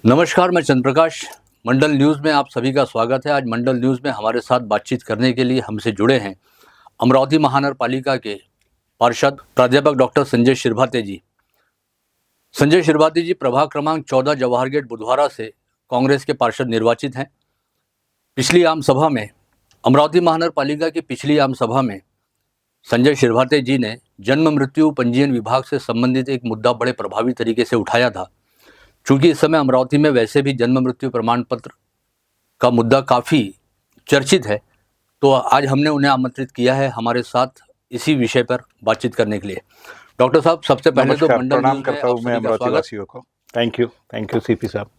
नमस्कार, मैं चंद्रप्रकाश। मंडल न्यूज़ में आप सभी का स्वागत है। आज मंडल न्यूज़ में हमारे साथ बातचीत करने के लिए हमसे जुड़े हैं अमरावती महानगर पालिका के पार्षद प्राध्यापक डॉक्टर संजय शिरभाते जी। संजय शिरभाते जी प्रभाग क्रमांक 14 जवाहर गेट बुधवारा से कांग्रेस के पार्षद निर्वाचित हैं। पिछली आम सभा में अमरावती महानगर पालिका की पिछली आम सभा में संजय शिरभाते जी ने जन्म मृत्यु पंजीयन विभाग से संबंधित एक मुद्दा बड़े प्रभावी तरीके से उठाया था। चूँकि इस समय अमरावती में वैसे भी जन्म मृत्यु प्रमाण पत्र का मुद्दा काफ़ी चर्चित है, तो आज हमने उन्हें आमंत्रित किया है हमारे साथ इसी विषय पर बातचीत करने के लिए। डॉक्टर साहब, सबसे पहले तो मंडल प्रणाम न्यूज़ में करता हूँ आप मैं सभी का अमरावती स्वागत। वासियों को। थैंक यू सीपी साहब।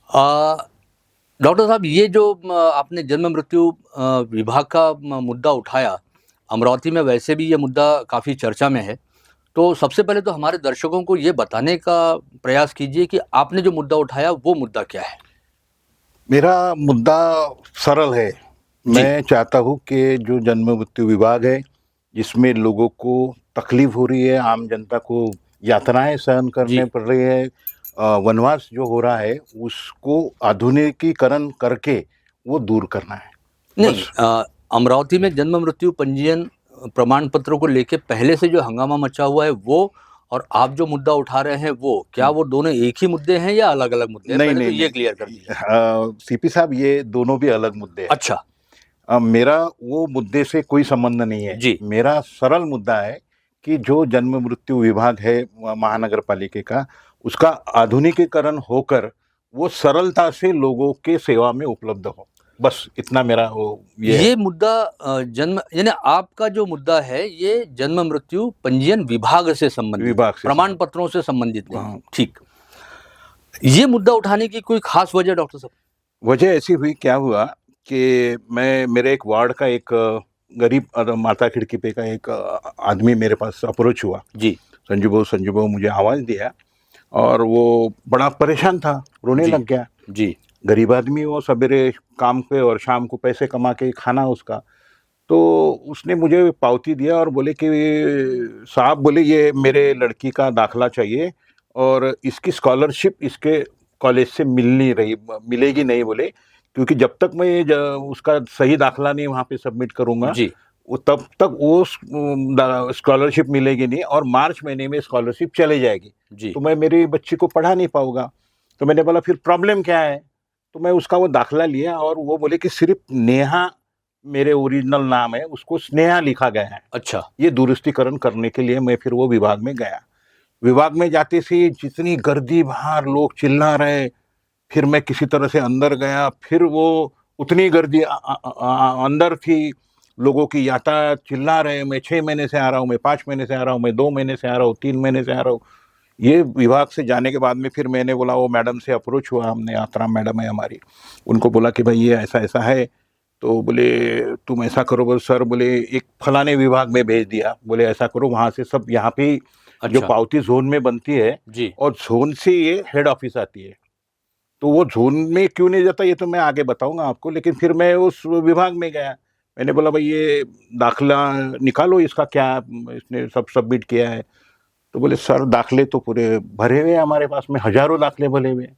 डॉक्टर साहब, ये जो आपने जन्म मृत्यु विभाग का मुद्दा उठाया, अमरावती में वैसे भी ये मुद्दा काफ़ी चर्चा में है, तो सबसे पहले तो हमारे दर्शकों को ये बताने का प्रयास कीजिए कि आपने जो मुद्दा उठाया वो मुद्दा क्या है। मेरा मुद्दा सरल है। मैं चाहता हूँ कि जो जन्म मृत्यु विभाग है, जिसमें लोगों को तकलीफ हो रही है, आम जनता को यातनाएं सहन करने पड़ रही है, वनवास जो हो रहा है, उसको आधुनिकीकरण करके वो दूर करना है। नहीं, अमरावती में जन्म मृत्यु पंजीयन प्रमाण पत्रों को लेके पहले से जो हंगामा मचा हुआ है वो, और आप जो मुद्दा उठा रहे हैं वो, क्या वो दोनों एक ही मुद्दे हैं या अलग अलग मुद्दे हैं? नहीं पहले नहीं तो ये क्लियर कर दीजिए। सीपी साहब, ये दोनों भी अलग मुद्दे हैं। अच्छा मेरा वो मुद्दे से कोई संबंध नहीं है जी। मेरा सरल मुद्दा है कि जो जन्म मृत्यु विभाग है महानगर पालिका का, उसका आधुनिकीकरण होकर वो सरलता से लोगों के सेवा में उपलब्ध हो। बस इतना मेरा वो ये मुद्दा जन्म यानी आपका जो मुद्दा है ये जन्म मृत्यु पंजीयन विभाग से संबंधित, विभाग से प्रमाण पत्रों से संबंधित नहीं। हाँ। ठीक, ये मुद्दा उठाने की कोई खास वजह डॉक्टर साहब? वजह ऐसी हुई, क्या हुआ कि मेरे एक वार्ड का एक गरीब माता खिड़की पे का एक आदमी मेरे पास अप्रोच हुआ जी। संजू बाबू मुझे आवाज़ दिया और वो बड़ा परेशान था, रोने लग गया। जी। गरीब आदमी, वो सवेरे काम पे और शाम को पैसे कमा के खाना उसका। तो उसने मुझे पावती दिया और बोले कि साहब, बोले ये मेरे लड़की का दाखला चाहिए और इसकी स्कॉलरशिप इसके कॉलेज से मिलेगी नहीं, बोले, क्योंकि जब तक मैं उसका सही दाखला नहीं वहाँ पे सबमिट करूँगा जी। वो तब तक वो स्कॉलरशिप मिलेगी नहीं और मार्च महीने में स्कॉलरशिप चले जाएगी जी। तो मैं मेरी बच्ची को पढ़ा नहीं पाऊंगा। तो मैंने बोला फिर प्रॉब्लम क्या है? तो मैं उसका वो दाखला लिया और वो बोले कि सिर्फ नेहा मेरे ओरिजिनल नाम है, उसको स्नेहा लिखा गया है। अच्छा। ये दुरुस्तीकरण करने के लिए मैं फिर वो विभाग में गया। विभाग में जाते से जितनी गर्दी, बाहर लोग चिल्ला रहे, फिर मैं किसी तरह से अंदर गया, फिर वो उतनी गर्दी अंदर थी, लोगों की यातायात, चिल्ला रहे, मैं 6 महीने से आ रहा हूँ, मैं 5 महीने से आ रहा हूँ, मैं 2 महीने से आ रहा हूँ, 3 महीने से आ रहा हूँ। ये विभाग से जाने के बाद में फिर मैंने बोला, वो मैडम से अप्रोच हुआ हमने, आतराम मैडम है हमारी, उनको बोला कि भाई ये ऐसा ऐसा है। तो बोले तुम ऐसा करो, बोले सर, बोले एक फलाने विभाग में भेज दिया, बोले ऐसा करो वहाँ से सब यहाँ पे जो पावती जोन में बनती है जी। और जोन से ये हेड ऑफिस आती है। तो वो जोन में क्यों नहीं जाता ये तो मैं आगे बताऊंगा आपको, लेकिन फिर मैं उस विभाग में गया। मैंने बोला भाई ये दाखला निकालो, इसका क्या इसने सब सबमिट किया है? तो बोले सर दाखले तो पूरे भरे हुए हमारे पास में, हजारों दाखले भरे हुए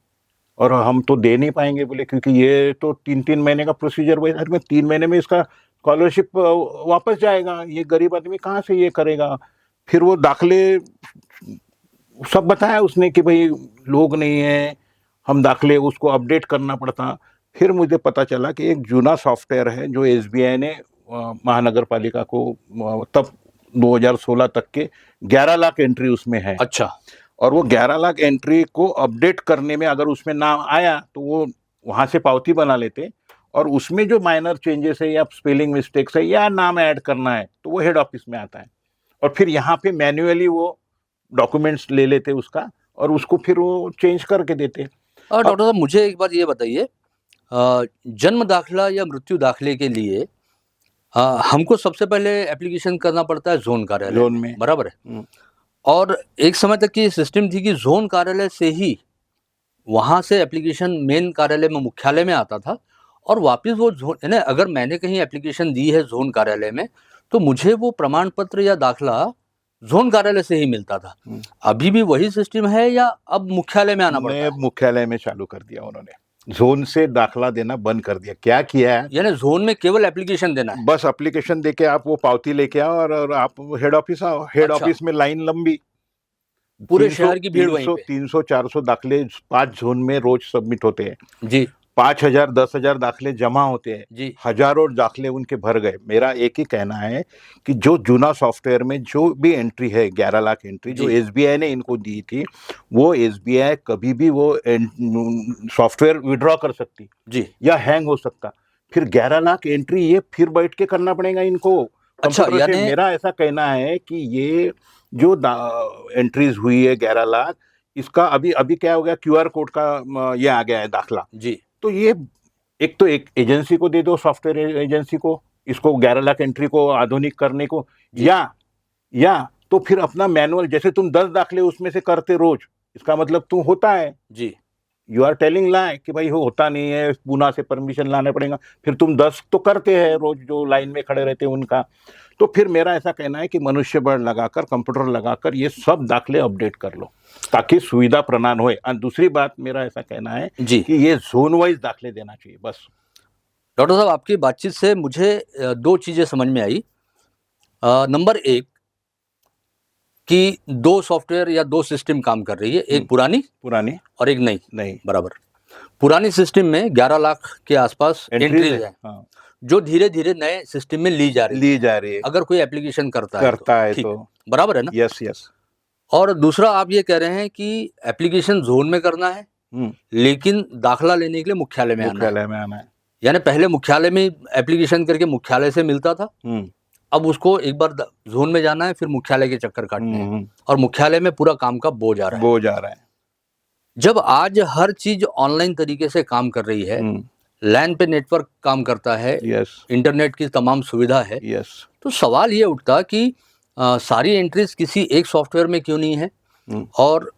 और हम तो दे नहीं पाएंगे, बोले, क्योंकि ये तो 3-3 महीने का प्रोसीजर हुआ है, 3 महीने में इसका स्कॉलरशिप वापस जाएगा, ये गरीब आदमी कहाँ से ये करेगा? फिर वो दाखले सब बताया उसने कि भाई लोग नहीं है, हम दाखले उसको अपडेट करना पड़ता। फिर मुझे पता चला कि एक जूना सॉफ्टवेयर है जो एसबीआई ने महानगर पालिका को तब 2016 तक के 11 लाख एंट्री उसमें है। अच्छा। और वो 11 लाख एंट्री को अपडेट करने में अगर उसमें नाम आया तो वो वहाँ से पावती बना लेते, और उसमें जो माइनर चेंजेस है या स्पेलिंग मिस्टेक्स है या नाम ऐड करना है तो वो हेड ऑफिस में आता है और फिर यहाँ पे मैन्युअली वो डॉक्यूमेंट्स ले लेते उसका और उसको फिर वो चेंज करके देते। डॉक्टर साहब, मुझे एक बात ये बताइए, जन्म दाखला या मृत्यु दाखले के लिए हमको सबसे पहले एप्लीकेशन करना पड़ता है जोन कार्यालय जोन में, बराबर है? और एक समय तक की सिस्टम थी कि जोन कार्यालय से ही वहां से एप्लीकेशन मेन कार्यालय में, मुख्यालय में आता था और वापस वो जोन, यानी अगर मैंने कहीं एप्लीकेशन दी है जोन कार्यालय में तो मुझे वो प्रमाण पत्र या दाखला जोन कार्यालय से ही मिलता था। अभी भी वही सिस्टम है या अब मुख्यालय में आना पड़ता मैं है? मुख्यालय में चालू कर दिया उन्होंने, जोन से दाखला देना बंद कर दिया। क्या किया है, यानी जोन में केवल एप्लीकेशन देना है? बस एप्लीकेशन देके आप वो पावती लेके आओ और आप हेड ऑफिस आओ। हेड अच्छा। ऑफिस में लाइन लंबी, पूरे शहर की भीड़ वहीं पे? 300-400 दाखले 5 जोन में रोज सबमिट होते हैं। जी 5,000 10,000 दाखले जमा होते हैं। जी हजारों दाखले उनके भर गए। मेरा एक ही कहना है कि जो जूना सॉफ्टवेयर में जो भी एंट्री है, 11 लाख एंट्री जो जी। एसबीआई ने इनको दी थी, वो एसबीआई कभी भी वो सॉफ्टवेयर विड्रॉ कर सकती जी। या हैंग हो सकता। फिर 11 लाख एंट्री ये फिर बैठ के करना पड़ेगा इनको अच्छा, कंप्यूटर से। यानी मेरा ऐसा कहना है कि ये जो एंट्रीज हुई है 11 लाख, इसका अभी अभी क्या हो गया, क्यूआर कोड का ये आ गया है दाखला। जी तो ये एक एजेंसी को दे दो, सॉफ्टवेयर एजेंसी को, इसको 11 लाख एंट्री को आधुनिक करने को, जी। या तो फिर अपना मैनुअल, जैसे तुम 10 दाखले उसमें से करते रोज, इसका मतलब तुम होता है, जी यू आर टेलिंग लाई कि भाई वो होता नहीं है, पूना से परमिशन लाना पड़ेगा। फिर तुम 10 तो करते हैं रोज, जो लाइन में खड़े रहते हैं उनका। तो फिर मेरा ऐसा कहना है कि मनुष्य बल लगाकर, कंप्यूटर लगाकर ये सब दाखले अपडेट कर लो, ताकि सुविधा प्रदान होए। और दूसरी बात मेरा ऐसा कहना है जी। कि ये जोन वाइज दाखले देना चाहिए बस। डॉक्टर साहब, आपकी बातचीत से मुझे दो चीजें समझ में आई। नंबर एक, कि दो सॉफ्टवेयर या दो सिस्टम काम कर रही है, एक पुरानी पुरानी और एक नई। नहीं, बराबर। पुरानी सिस्टम में 11 लाख के आसपास एंट्रीज है, हाँ, जो धीरे धीरे नए सिस्टम में ली जा रही है, ली जा रही है, अगर कोई एप्लीकेशन करता है तो बराबर है ना? Yes yes. और दूसरा, आप ये कह रहे हैं कि एप्लीकेशन जोन में करना है, लेकिन दाखला लेने के लिए मुख्यालय में आना है। मुख्यालय में आना है। यानी पहले मुख्यालय में एप्लीकेशन करके मुख्यालय से मिलता था, अब उसको एक बार जोन में जाना है, फिर मुख्यालय के चक्कर काटने हैं, और मुख्यालय में पूरा काम का बोझ आ रहा है। जब आज हर चीज ऑनलाइन तरीके से काम कर रही है, लैन पे नेटवर्क काम करता है, इंटरनेट की तमाम सुविधा है, तो सवाल ये उठता कि सारी एंट्रीज किसी एक सॉफ्टवेयर में क्यों नहीं है, और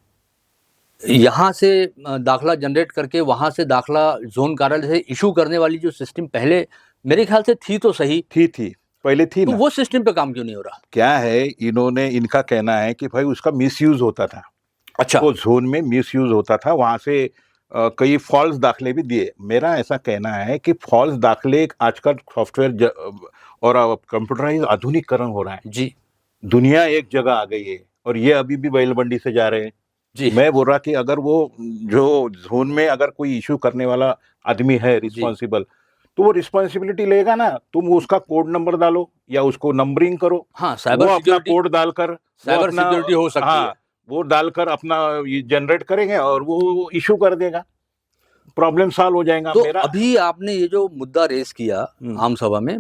यहाँ से दाखला जनरेट करके वहां से दाखला जोन कार्यालय से इशू करने वाली जो सिस्टम पहले मेरे ख्याल से थी, तो सही थी पहले थी तो ना। वो सिस्टम पे काम क्यों नहीं हो रहा? क्या है, इनका कहना है कि भाई उसका मिसयूज होता था। अच्छा, वो जोन में मिसयूज होता था, वहां से कई फॉल्स दाखले भी दिए। मेरा ऐसा कहना है कि फॉल्स दाखले आजकल सॉफ्टवेयर और कंप्यूटराइज आधुनिकरण हो रहा है जी दुनिया एक जगह आ गई है, और ये अभी भी बैलबंडी से जा रहे हैं जी। मैं बोल रहा कि अगर वो जो जोन में अगर कोई इशू करने वाला आदमी है रिस्पॉन्सिबल, तो वो रिस्पॉन्सिबिलिटी लेगा ना। तुम उसका कोड नंबर डालो या उसको नंबरिंग करो, हाँ, वो अपना कोड डालकर, साइबर सिक्योरिटी हो सकती है, वो डालकर अपना जनरेट करेंगे और वो इशू कर देगा, प्रॉब्लम सॉल्व हो जाएगा। तो मेरा अभी आपने ये जो मुद्दा रेस किया आम सभा में,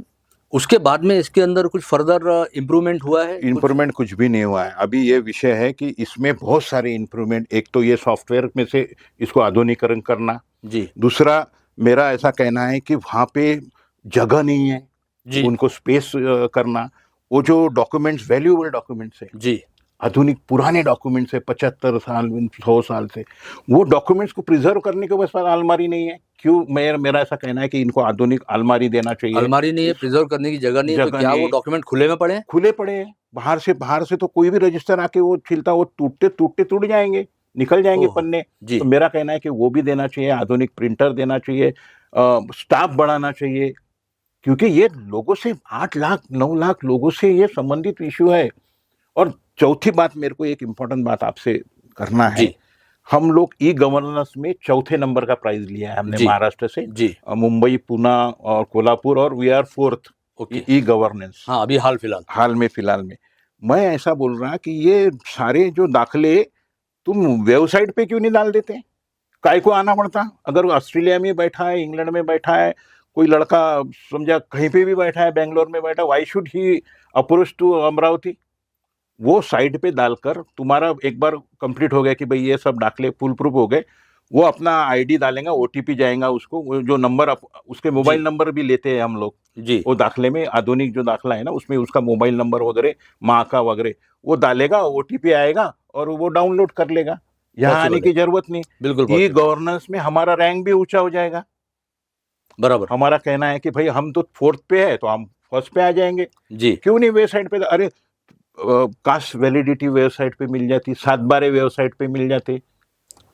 उसके बाद में इसके अंदर कुछ फर्दर इम्प्रूवमेंट हुआ है? इम्प्रूवमेंट कुछ भी नहीं हुआ है। अभी ये विषय है कि इसमें बहुत सारे इम्प्रूवमेंट, एक तो ये सॉफ्टवेयर में से इसको आधुनिकरण करना जी। दूसरा, मेरा ऐसा कहना है कि वहाँ पे जगह नहीं है जी। उनको स्पेस करना। वो जो डॉक्यूमेंट्स, वैल्यूएबल डॉक्यूमेंट्स है जी, आधुनिक, पुराने डॉक्यूमेंट्स है 75 साल 100 साल से, वो डॉक्यूमेंट्स को प्रिजर्व करने के बस अलमारी नहीं है। क्यों? मेरा ऐसा कहना है कि इनको आधुनिक अलमारी देना चाहिए। अलमारी नहीं है, प्रिजर्व करने की जगह नहीं है, तो क्या वो डॉक्यूमेंट खुले में पड़े हैं? खुले पड़े हैं। बाहर से तो कोई भी रजिस्टर आके वो छिलता, वो टूट जाएंगे, निकल जाएंगे पन्ने। तो मेरा कहना है कि वो भी देना चाहिए, आधुनिक प्रिंटर देना चाहिए, स्टाफ बढ़ाना चाहिए, क्योंकि ये लोगों से 8 लाख 9 लाख लोगों से ये संबंधित इश्यू है। और चौथी बात, मेरे को एक इम्पोर्टेंट बात आपसे करना है, हम लोग ई गवर्नेंस में चौथे नंबर का प्राइज लिया है हमने महाराष्ट्र से, मुंबई, पुणे और कोल्हापुर, और we are 4th e governance. हाँ, अभी हाल फिलहाल में मैं ऐसा बोल रहा कि ये सारे जो दाखले तुम वेबसाइट पे क्यों नहीं डाल देते? काय को आना पड़ता? अगर ऑस्ट्रेलिया में बैठा है, इंग्लैंड में बैठा है, कोई लड़का समझा कहीं पे भी बैठा है, बेंगलोर में बैठा, why should he approach to Amaravati? वो साइट पे डालकर तुम्हारा एक बार कंप्लीट हो गया कि भाई ये सब दाखले फुल प्रूफ हो गए, वो अपना आईडी डालेगा, ओटीपी जाएगा उसको, वो जो नंबर उसके मोबाइल नंबर भी लेते हैं हम लोग जी। वो दाखले में, आधुनिक जो दाखला है ना, उसमें उसका मोबाइल नंबर वगैरह, माँ का वगैरह, वो डालेगा, ओटीपी आएगा और वो डाउनलोड कर लेगा, यहाँ आने की जरूरत नहीं। बिल्कुल, ई गवर्नेंस में हमारा रैंक भी ऊंचा हो जाएगा। बराबर। हमारा कहना है कि भाई हम तो 4th पे है, तो हम 1st पे आ जाएंगे जी। क्यों नहीं वेबसाइट पे? अरे कास्ट वैलिडिटी वेबसाइट पे मिल जाती, 7/12 वेबसाइट पे मिल जाते,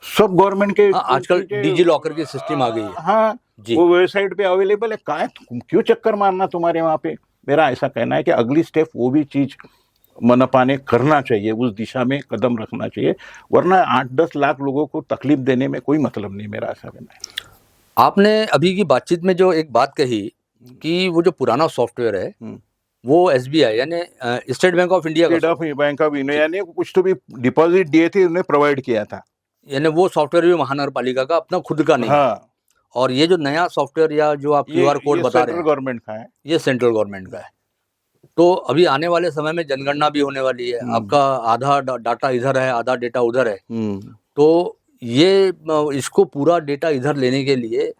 सब गवर्नमेंट के आजकल डिजी लॉकर की सिस्टम आ गई है। हाँ, जी। वो वेबसाइट पे अवेलेबल है, काय क्यों चक्कर मारना तुम्हारे वहां पे। मेरा ऐसा कहना है कि अगली स्टेप वो भी चीज मनपा ने करना चाहिए, उस दिशा में कदम रखना चाहिए, वरना 8-10 लाख लोगों को तकलीफ देने में कोई मतलब नहीं, मेरा ऐसा कहना है। आपने अभी की बातचीत में जो एक बात कही कि वो जो पुराना सॉफ्टवेयर है वो SBI यानी state bank of India state of bank of India ने कुछ तो भी डिपॉजिट दिए थे, उन्हें प्रोवाइड किया था, यानी वो सॉफ्टवेयर भी महानगर पालिका का अपना खुद का नहीं है। हाँ, और ये जो नया सॉफ्टवेयर या जो आप QR कोड बता रहे सेंट्रल हैं गवर्नमेंट का है, ये सेंट्रल गवर्नमेंट का है। तो अभी आने वाले समय में जनगणना भी होने वाली है, आपका आधा डाटा इधर है, आधा डेटा उधर है। तो ये इसको पूरा डेटा इधर लेने के लिए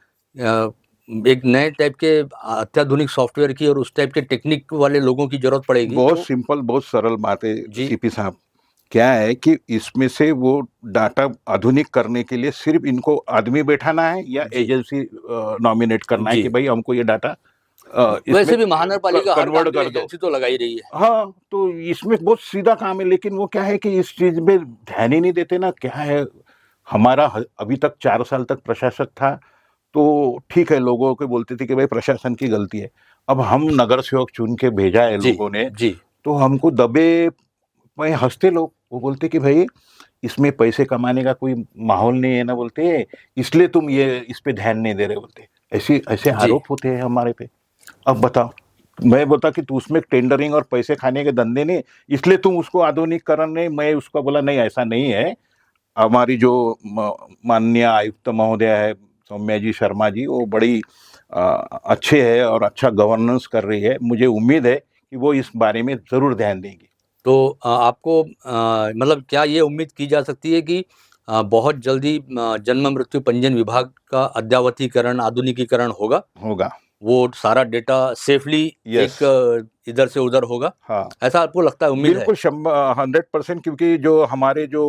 एक नए टाइप के अत्याधुनिक सॉफ्टवेयर की और उस टाइप के टेक्निक वाले लोगों की जरूरत पड़ेगी। बहुत सिंपल, बहुत सरल बात है सीपी साहब। क्या है कि इसमें से वो डाटा आधुनिक करने के लिए सिर्फ इनको आदमी बैठाना है या एजेंसी नॉमिनेट करना है कि भाई हमको ये डाटा वैसे भी महानगर पालिका कन्वर्ट कर दो, एजेंसी तो लगा ही रही है। हाँ, तो इसमें बहुत सीधा काम है, लेकिन वो क्या है कि इस चीज में ध्यान ही नहीं देते ना। क्या है, हमारा अभी तक 4 साल तक प्रशासक था, तो ठीक है, लोगों को बोलते थे कि भाई प्रशासन की गलती है। अब हम नगर सेवक चुन के भेजा है लोगों ने, तो हमको दबे में हंसते लोग, वो बोलते कि भाई इसमें पैसे कमाने का कोई माहौल नहीं है ना, बोलते इसलिए तुम ये इस पे ध्यान नहीं दे रहे, बोलते ऐसे आरोप होते हैं हमारे पे। अब बताओ, मैं बोलता कि तू उसमें टेंडरिंग और पैसे खाने के धंधे नहीं, इसलिए तुम उसको आधुनिकीकरण नहीं। मैं उसको बोला नहीं, ऐसा नहीं है। हमारी जो माननीय आयुक्त महोदय है सौम्या जी शर्मा जी, वो बड़ी अच्छे है और अच्छा गवर्नेंस कर रही है। मुझे उम्मीद है कि वो इस बारे में जरूर ध्यान देंगी। तो आपको मतलब क्या ये उम्मीद की जा सकती है कि बहुत जल्दी जन्म मृत्यु पंजीयन विभाग का अद्यावतीकरण, आधुनिकीकरण होगा? वो सारा डेटा सेफली एक इधर से उधर होगा? हाँ, ऐसा आपको लगता है? उम्मीद है? बिल्कुल 100%, क्योंकि जो हमारे जो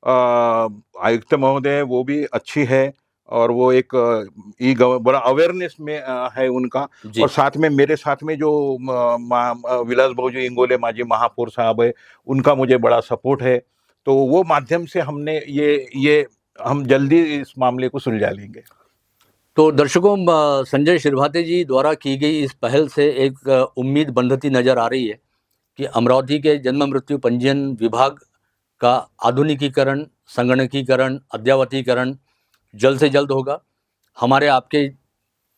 आयुक्त महोदय है वो भी अच्छी है, और वो एक बड़ा अवेयरनेस में है उनका। और साथ में मेरे साथ में जो विलास भाऊजी इंगोले माजी महापौर साहब है, उनका मुझे बड़ा सपोर्ट है। तो वो माध्यम से हमने ये हम जल्दी इस मामले को सुलझा लेंगे। तो दर्शकों, संजय शिरभाते जी द्वारा की गई इस पहल से एक उम्मीद बंधती नजर आ रही है कि अमरावती के जन्म मृत्यु पंजीयन विभाग का आधुनिकीकरण, संगणकीकरण, अद्यावतीकरण जल्द से जल्द होगा। हमारे आपके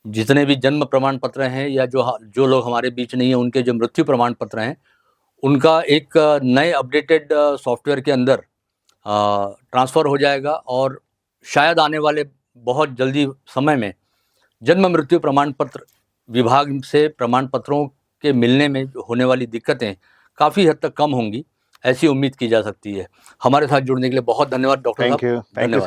जितने भी जन्म प्रमाण पत्र हैं या जो लोग हमारे बीच नहीं हैं, उनके जो मृत्यु प्रमाण पत्र हैं, उनका एक नए अपडेटेड सॉफ्टवेयर के अंदर ट्रांसफ़र हो जाएगा। और शायद आने वाले बहुत जल्दी समय में जन्म मृत्यु प्रमाण पत्र विभाग से प्रमाण पत्रों के मिलने में होने वाली दिक्कतें काफ़ी हद तक कम होंगी, ऐसी उम्मीद की जा सकती है। हमारे साथ जुड़ने के लिए बहुत धन्यवाद डॉक्टर साहब। Thank you.